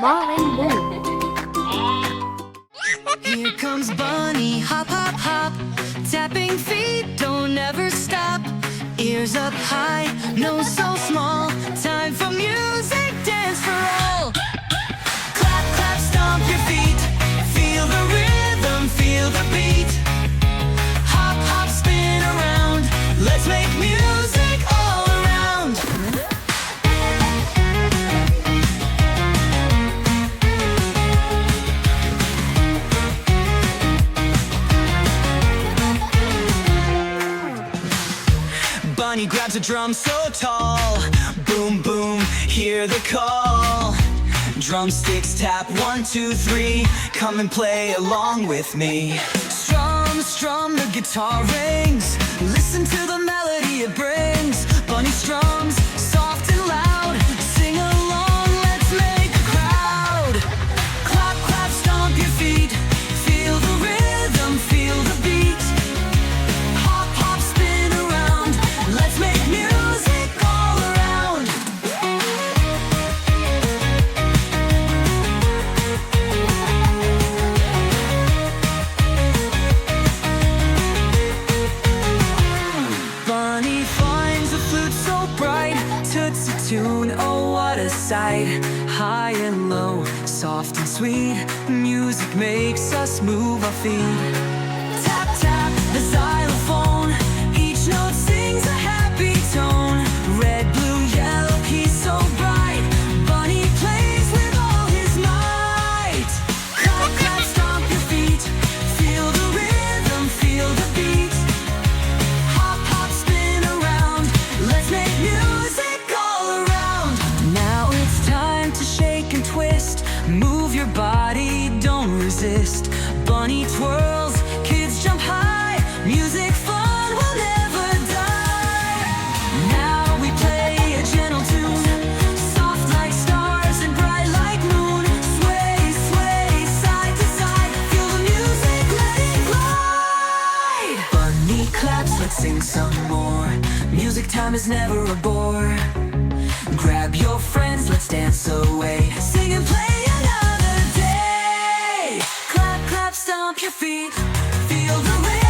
Marvin Boo. Here comes Bunny, hop, hop, hop. Tapping feet, don't ever stop. Ears up high, nose so small. Time for music, dance for all. Clap, clap, stomp your feet. Feel the rhythm, feel the beat. Hop, hop, spin around. Let's make music all around. Bunny grabs a drum so tall. Boom, boom, hear the call. Drumsticks tap 1, 2, 3. Come and play along with me. Strum, strum, the guitar rings. Listen to the melody it brings. Bunny strums, soft and loud. Sing along, let's make a crowd. Clap, clap, stomp your feet. Feel the rhythm, feel the beat. Hop, hop, spin around. Let's make music all around. Bunny finds a flute so bright. Tootsie tune, oh what a sight. High and low, soft and sweet. Music makes us move our feet. Tap, tap, the xylophone. Each note sings a happy tone. Red, blue, yellow, he's so bright. Bunny plays with all his might. Clap, clap, stomp your feet. Feel the rhythm, feel the beat. Hop, hop, spin around. Let's make music all around. Now it's time to shake and twist. Move your body, don't resist. Bunny twirls, kids jump high. Music fun will never die. Now we play a gentle tune. Soft like stars and bright like moon. Sway, sway, side to side. Feel the music, let it glide. Bunny claps, let's sing some more. Music time is never a bore. Grab your friends, let's dance away. Sing and play another day. Clap, clap, stomp your feet. Feel the rhythm.